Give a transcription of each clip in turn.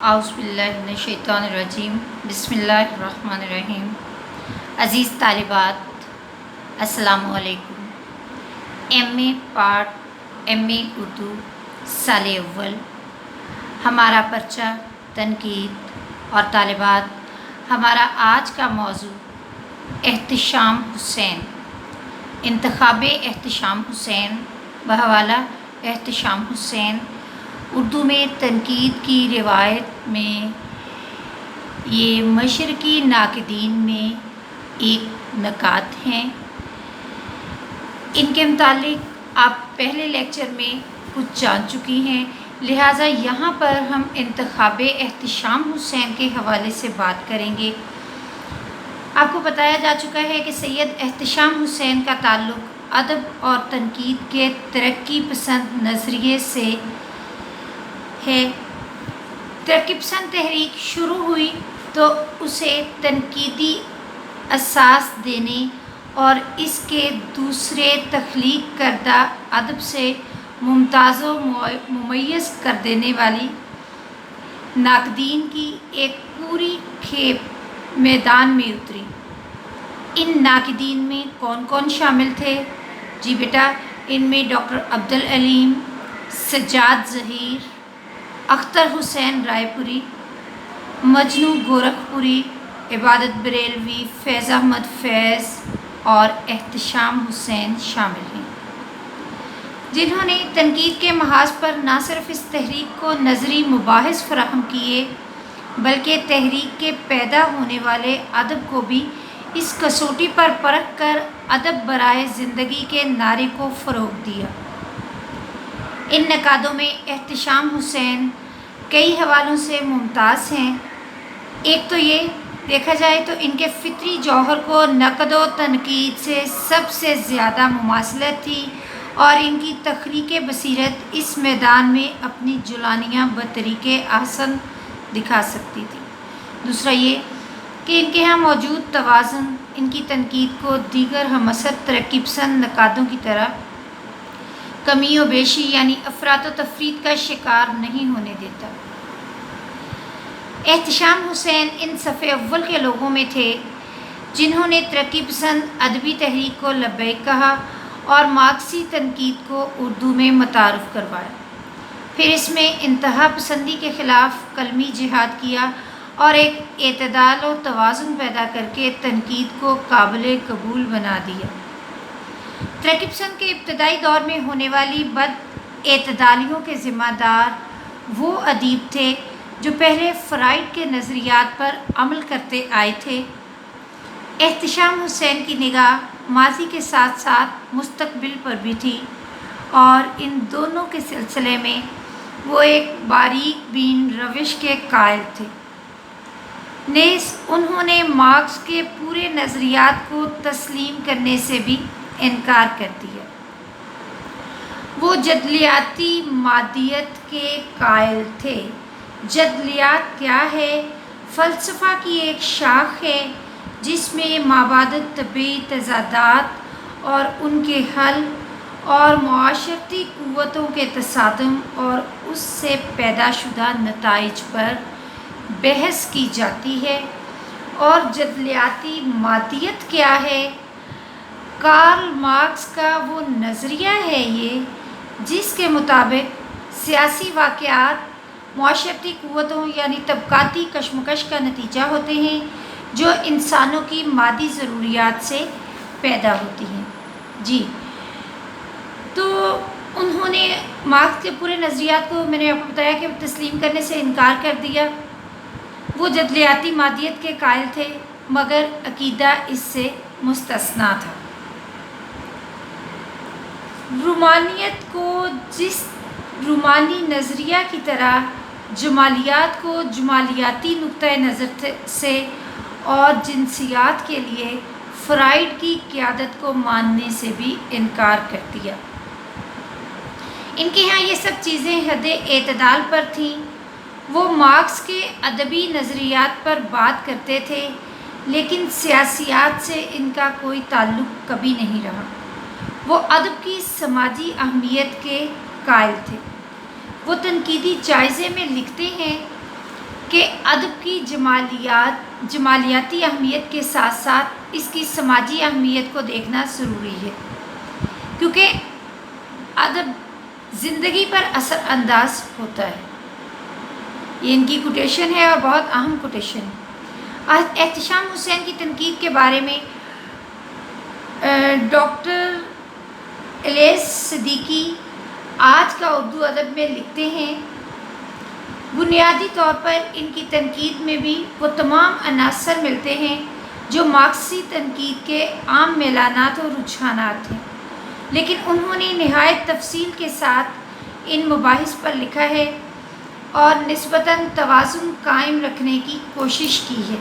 اعوذ باللہ من الشیطان الرجیم بسم اللہ الرحمن الرحیم۔ عزیز طالبات، السلام علیکم۔ ایم اے اردو سال اول، ہمارا پرچہ تنقید اور طالبات، ہمارا آج کا موضوع احتشام حسین، انتخاب احتشام حسین بحوالہ احتشام حسین۔ اردو میں تنقید کی روایت میں یہ مشرقی ناقدین میں ایک نکات ہیں۔ ان کے متعلق آپ پہلے لیکچر میں کچھ جان چکی ہیں، لہٰذا یہاں پر ہم انتخاب احتشام حسین کے حوالے سے بات کریں گے۔ آپ کو بتایا جا چکا ہے کہ سید احتشام حسین کا تعلق ادب اور تنقید کے ترقی پسند نظریے سے ہے۔ ترقی پسند تحریک شروع ہوئی تو اسے تنقیدی اساس دینے اور اس کے دوسرے تخلیق کردہ ادب سے ممتاز و ممیز کر دینے والی ناقدین کی ایک پوری کھیپ میدان میں اتری۔ ان ناقدین میں کون کون شامل تھے؟ جی بیٹا، ان میں ڈاکٹر عبدالعلیم، سجاد ظہیر، اختر حسین رائے پوری، مجنوں گورکھپوری، عبادت بریلوی، فیض احمد فیض اور احتشام حسین شامل ہیں، جنہوں نے تنقید کے محاذ پر نہ صرف اس تحریک کو نظری مباحث فراہم کیے بلکہ تحریک کے پیدا ہونے والے ادب کو بھی اس کسوٹی پر پرکھ کر ادب برائے زندگی کے نعرے کو فروغ دیا۔ ان نقادوں میں احتشام حسین کئی حوالوں سے ممتاز ہیں۔ ایک تو یہ دیکھا جائے تو ان کے فطری جوہر کو نقد و تنقید سے سب سے زیادہ مماثلت تھی اور ان کی تخلیق بصیرت اس میدان میں اپنی جولانیاں بطریق احسن دکھا سکتی تھی۔ دوسرا یہ کہ ان کے ہاں موجود توازن ان کی تنقید کو دیگر ہمعصر ترقی پسند نقادوں کی طرح کمی و بیشی یعنی افراط و تفریط کا شکار نہیں ہونے دیتا۔ احتشام حسین ان صف اول کے لوگوں میں تھے جنہوں نے ترقی پسند ادبی تحریک کو لبیک کہا اور مارکسی تنقید کو اردو میں متعارف کروایا، پھر اس میں انتہا پسندی کے خلاف قلمی جہاد کیا اور ایک اعتدال و توازن پیدا کر کے تنقید کو قابل قبول بنا دیا۔ ترقی پسند کے ابتدائی دور میں ہونے والی بد اعتدالیوں کے ذمہ دار وہ ادیب تھے جو پہلے فرائڈ کے نظریات پر عمل کرتے آئے تھے۔ احتشام حسین کی نگاہ ماضی کے ساتھ ساتھ مستقبل پر بھی تھی اور ان دونوں کے سلسلے میں وہ ایک باریک بین روش کے قائل تھے۔ نیز انہوں نے مارکس کے پورے نظریات کو تسلیم کرنے سے بھی انکار کر دیا۔ وہ جدلیاتی مادیت کے قائل تھے۔ جدلیات کیا ہے؟ فلسفہ کی ایک شاخ ہے جس میں مابعد طبعی تضادات اور ان کے حل اور معاشرتی قوتوں کے تصادم اور اس سے پیدا شدہ نتائج پر بحث کی جاتی ہے۔ اور جدلیاتی مادیت کیا ہے؟ کارل مارکس کا وہ نظریہ ہے یہ جس کے مطابق سیاسی واقعات معاشرتی قوتوں یعنی طبقاتی کشمکش کا نتیجہ ہوتے ہیں جو انسانوں کی مادی ضروریات سے پیدا ہوتی ہیں۔ جی، تو انہوں نے مارکس کے پورے نظریات کو میں نے آپ کو بتایا کہ تسلیم کرنے سے انکار کر دیا۔ وہ جدلیاتی مادیت کے قائل تھے مگر عقیدہ اس سے مستثنیٰ تھا۔ رومانیت کو جس رومانی نظریہ کی طرح جمالیات کو جمالیاتی نقطۂ نظر سے اور جنسیات کے لیے فرائڈ کی قیادت کو ماننے سے بھی انکار کر دیا۔ ان کے ہاں یہ سب چیزیں حد اعتدال پر تھیں۔ وہ مارکس کے ادبی نظریات پر بات کرتے تھے لیکن سیاسیات سے ان کا کوئی تعلق کبھی نہیں رہا۔ وہ ادب کی سماجی اہمیت کے قائل تھے۔ وہ تنقیدی جائزے میں لکھتے ہیں ادب کی جمالیاتی اہمیت کے ساتھ ساتھ اس کی سماجی اہمیت کو دیکھنا ضروری ہے، کیونکہ ادب زندگی پر اثر انداز ہوتا ہے۔ یہ ان کی کوٹیشن ہے اور بہت اہم کوٹیشن ہے۔ احتشام حسین کی تنقید کے بارے میں ڈاکٹر الیاس صدیقی آج کا اردو ادب میں لکھتے ہیں، بنیادی طور پر ان کی تنقید میں بھی وہ تمام عناصر ملتے ہیں جو مارکسی تنقید کے عام میلانات اور رجحانات ہیں، لیکن انہوں نے نہایت تفصیل کے ساتھ ان مباحث پر لکھا ہے اور نسبتاً توازن قائم رکھنے کی کوشش کی ہے۔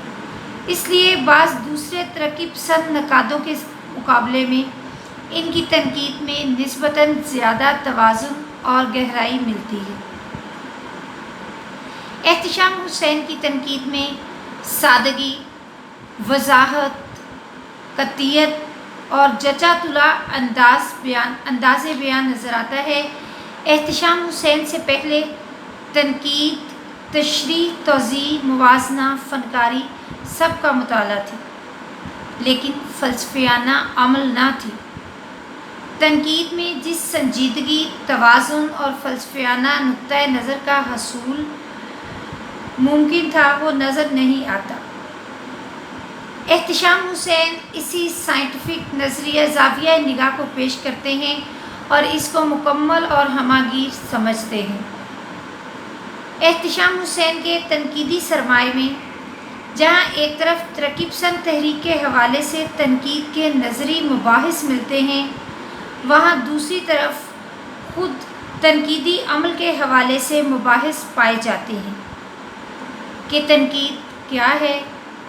اس لیے بعض دوسرے ترقی پسند نقادوں کے مقابلے میں ان کی تنقید میں نسبتاً زیادہ توازن اور گہرائی ملتی ہے۔ احتشام حسین کی تنقید میں سادگی، وضاحت، قطعیت اور جچا تلا انداز بیان نظر آتا ہے۔ احتشام حسین سے پہلے تنقید، تشریح، توضیح، موازنہ، فنکاری سب کا مطالعہ تھی، لیکن فلسفیانہ عمل نہ تھی۔ تنقید میں جس سنجیدگی، توازن اور فلسفیانہ نقطۂ نظر کا حصول ممکن تھا وہ نظر نہیں آتا۔ احتشام حسین اسی سائنٹیفک نظریہ زاویہ نگاہ کو پیش کرتے ہیں اور اس کو مکمل اور ہماگیر سمجھتے ہیں۔ احتشام حسین کے تنقیدی سرمایہ میں جہاں ایک طرف ترقی پسند تحریک کے حوالے سے تنقید کے نظری مباحث ملتے ہیں، وہاں دوسری طرف خود تنقیدی عمل کے حوالے سے مباحث پائے جاتے ہیں کہ تنقید کیا ہے،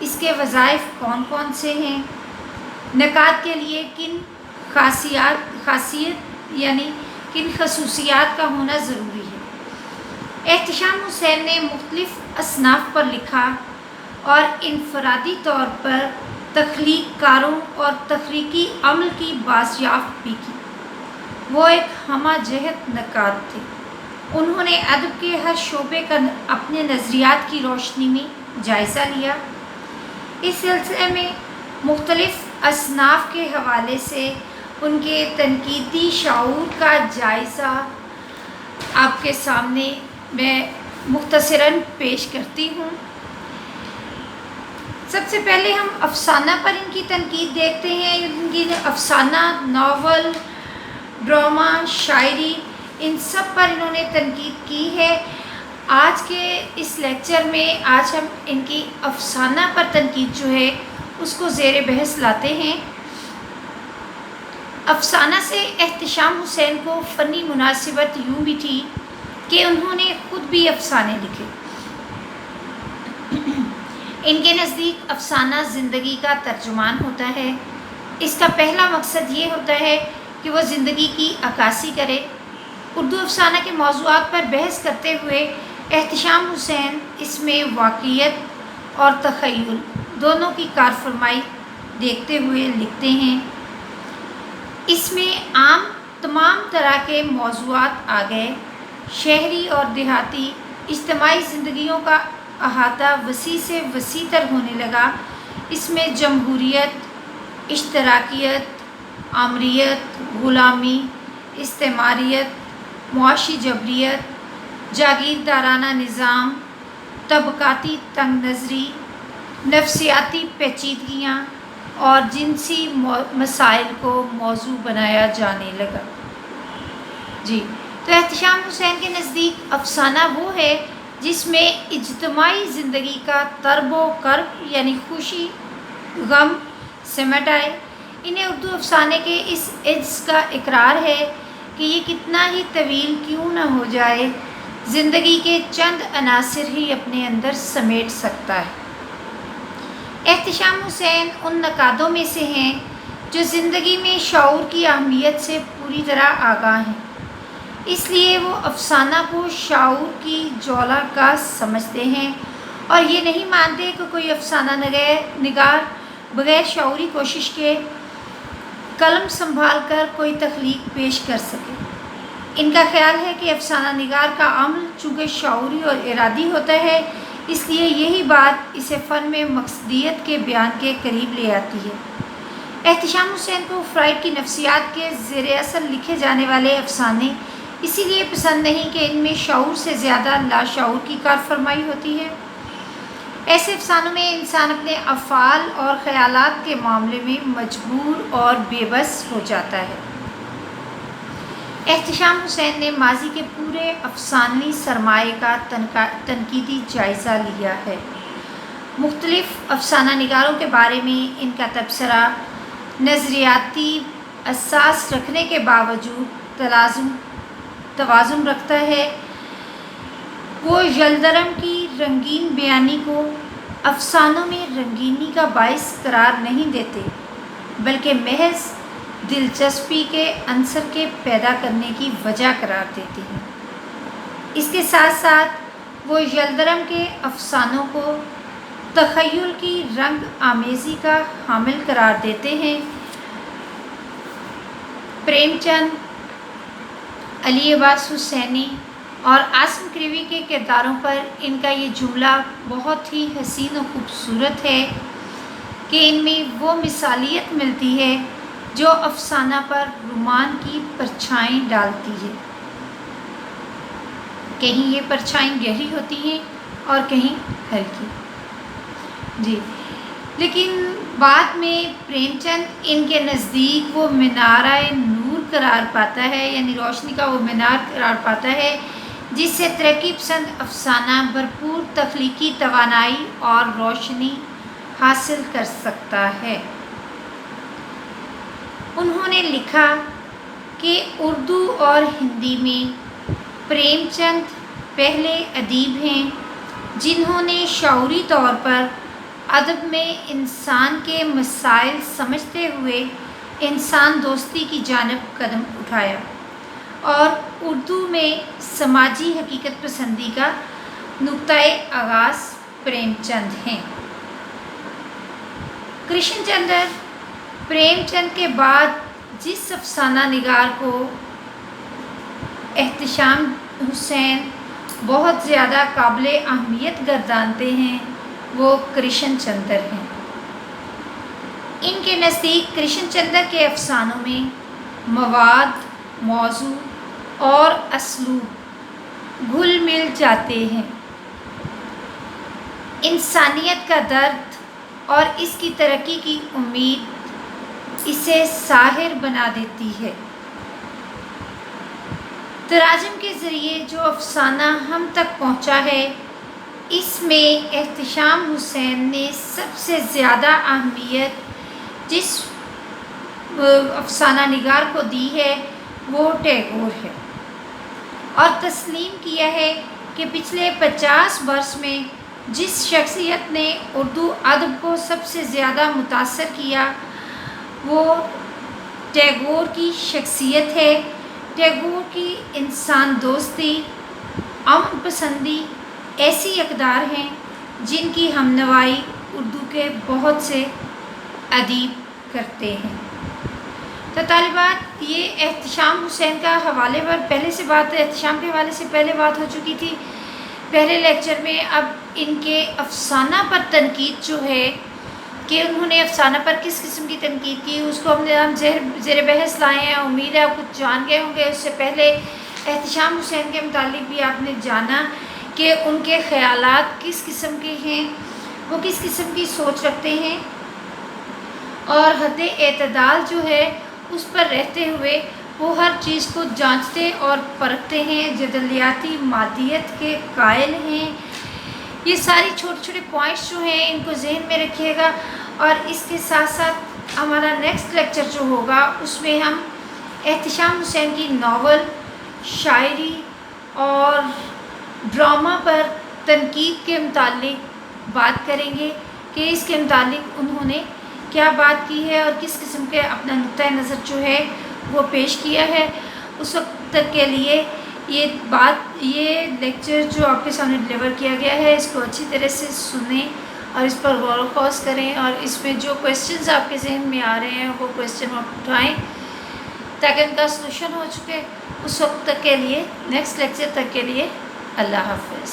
اس کے وظائف کون کون سے ہیں، نقاد کے لیے کن خصوصیات کا ہونا ضروری ہے۔ احتشام حسین نے مختلف اصناف پر لکھا اور انفرادی طور پر تخلیق کاروں اور تخلیقی عمل کی بازیافت بھی کی۔ وہ ایک ہمہ جہت نقاد تھے۔ انہوں نے ادب کے ہر شعبے کا اپنے نظریات کی روشنی میں جائزہ لیا۔ اس سلسلے میں مختلف اصناف کے حوالے سے ان کے تنقیدی شعور کا جائزہ آپ کے سامنے میں مختصراً پیش کرتی ہوں۔ سب سے پہلے ہم افسانہ پر ان کی تنقید دیکھتے ہیں۔ ان کی افسانہ، ناول، ڈرامہ، شاعری، ان سب پر انہوں نے تنقید کی ہے۔ آج کے اس لیکچر میں آج ہم ان کی افسانہ پر تنقید جو ہے اس کو زیر بحث لاتے ہیں۔ افسانہ سے احتشام حسین کو فنی مناسبت یوں بھی تھی کہ انہوں نے خود بھی افسانے لکھے۔ ان کے نزدیک افسانہ زندگی کا ترجمان ہوتا ہے۔ اس کا پہلا مقصد یہ ہوتا ہے کہ وہ زندگی کی عکاسی کرے۔ اردو افسانہ کے موضوعات پر بحث کرتے ہوئے احتشام حسین اس میں واقعیت اور تخیل دونوں کی کارفرمائی دیکھتے ہوئے لکھتے ہیں۔ اس میں عام تمام طرح کے موضوعات آ گئے۔ شہری اور دیہاتی اجتماعی زندگیوں کا احاطہ وسیع سے وسیع تر ہونے لگا۔ اس میں جمہوریت، اشتراکیت، آمریت، غلامی، استعماریت، معاشی جبریت، جاگیردارانہ نظام، طبقاتی تنگ نظری، نفسیاتی پیچیدگیاں اور جنسی مسائل کو موضوع بنایا جانے لگا۔ تو احتشام حسین کے نزدیک افسانہ وہ ہے جس میں اجتماعی زندگی کا طرب و کرب یعنی خوشی غم سمٹ آئے۔ انہیں اردو افسانے کے اس عجز کا اقرار ہے کہ یہ کتنا ہی طویل کیوں نہ ہو جائے، زندگی کے چند عناصر ہی اپنے اندر سمیٹ سکتا ہے۔ احتشام حسین ان نقادوں میں سے ہیں جو زندگی میں شعور کی اہمیت سے پوری طرح آگاہ ہیں، اس لیے وہ افسانہ کو شعور کی جولا کا سمجھتے ہیں اور یہ نہیں مانتے کہ کوئی افسانہ نگار بغیر شعوری کوشش کے قلم سنبھال کر کوئی تخلیق پیش کر سکے۔ ان کا خیال ہے کہ افسانہ نگار کا عمل چونکہ شعوری اور ارادی ہوتا ہے، اس لیے یہی بات اسے فن میں مقصدیت کے بیان کے قریب لے آتی ہے۔ احتشام حسین کو فرائڈ کی نفسیات کے زیر اثر لکھے جانے والے افسانے اسی لیے پسند نہیں کہ ان میں شعور سے زیادہ لاشعور کی کار فرمائی ہوتی ہے۔ ایسے افسانوں میں انسان اپنے افعال اور خیالات کے معاملے میں مجبور اور بے بس ہو جاتا ہے۔ احتشام حسین نے ماضی کے پورے افسانوی سرمایے کا تنقیدی جائزہ لیا ہے۔ مختلف افسانہ نگاروں کے بارے میں ان کا تبصرہ نظریاتی اساس رکھنے کے باوجود توازن رکھتا ہے۔ وہ یلدرم کی رنگین بیانی کو افسانوں میں رنگینی کا باعث قرار نہیں دیتے، بلکہ محض دلچسپی کے عنصر کے پیدا کرنے کی وجہ قرار دیتے ہیں۔ اس کے ساتھ ساتھ وہ یلدرم کے افسانوں کو تخیل کی رنگ آمیزی کا حامل قرار دیتے ہیں۔ پریم چند، علی عباس حسینی اور عاصم کریوی کے کرداروں پر ان کا یہ جملہ بہت ہی حسین و خوبصورت ہے کہ ان میں وہ مثالیت ملتی ہے جو افسانہ پر رومان کی پرچھائیں ڈالتی ہے۔ کہیں یہ پرچھائیں گہری ہوتی ہیں اور کہیں ہلکی۔ لیکن بعد میں پریم چند ان کے نزدیک وہ مینارہ نور قرار پاتا ہے، یعنی روشنی کا وہ مینار قرار پاتا ہے جس سے ترقی پسند افسانہ بھرپور تخلیقی توانائی اور روشنی حاصل کر سکتا ہے۔ انہوں نے لکھا کہ اردو اور ہندی میں پریم چند پہلے ادیب ہیں جنہوں نے شعوری طور پر ادب میں انسان کے مسائل سمجھتے ہوئے انسان دوستی کی جانب قدم اٹھایا، اور اردو میں سماجی حقیقت پسندی کا نقطۂ آغاز پریم چند ہیں۔ کرشن چندر پریم چند کے بعد جس افسانہ نگار کو احتشام حسین بہت زیادہ قابل اہمیت گردانتے ہیں وہ کرشن چندر ہیں۔ ان کے نزدیک کرشن چندر کے افسانوں میں مواد، موضوع اور اسلوب گھل مل جاتے ہیں۔ انسانیت کا درد اور اس کی ترقی کی امید اسے ساحر بنا دیتی ہے۔ تراجم کے ذریعے جو افسانہ ہم تک پہنچا ہے، اس میں احتشام حسین نے سب سے زیادہ اہمیت جس افسانہ نگار کو دی ہے وہ ٹیگور ہے، اور تسلیم کیا ہے کہ پچھلے 50 برس میں جس شخصیت نے اردو ادب کو سب سے زیادہ متاثر کیا وہ ٹیگور کی شخصیت ہے۔ ٹیگور کی انسان دوستی، امن پسندی ایسی اقدار ہیں جن کی ہمنوائی اردو کے بہت سے ادیب کرتے ہیں۔ تو طالبات، یہ احتشام حسین کا حوالے پر پہلے سے بات، احتشام کے حوالے سے پہلے بات ہو چکی تھی پہلے لیکچر میں۔ اب ان کے افسانہ پر تنقید جو ہے کہ انہوں نے افسانہ پر کس قسم کی تنقید کی، اس کو ہم زیر بحث لائے ہیں۔ امید ہے آپ کچھ جان گئے ہوں گے۔ اس سے پہلے احتشام حسین کے متعلق بھی آپ نے جانا کہ ان کے خیالات کس قسم کے ہیں، وہ کس قسم کی سوچ رکھتے ہیں، اور حد اعتدال جو ہے اس پر رہتے ہوئے وہ ہر چیز کو جانچتے اور پرکھتے ہیں، جدلیاتی مادیت کے قائل ہیں۔ یہ ساری چھوٹے چھوٹے پوائنٹس جو ہیں ان کو ذہن میں رکھیے گا، اور اس کے ساتھ ساتھ ہمارا نیکسٹ لیکچر جو ہوگا اس میں ہم احتشام حسین کی ناول، شاعری اور ڈرامہ پر تنقید کے متعلق بات کریں گے کہ اس کے متعلق انہوں نے کیا بات کی ہے اور کس قسم کے اپنا نقطۂ نظر جو ہے وہ پیش کیا ہے۔ اس وقت تک کے لیے یہ لیکچر جو آپ کے سامنے ڈلیور کیا گیا ہے اس کو اچھی طرح سے سنیں اور اس پر غور و خوض کریں، اور اس میں جو کویسچنز آپ کے ذہن میں آ رہے ہیں وہ کویسچن آپ اٹھائیں تاکہ ان کا سلوشن ہو چکے۔ اس وقت تک کے لیے، نیکسٹ لیکچر تک کے لیے، اللہ حافظ۔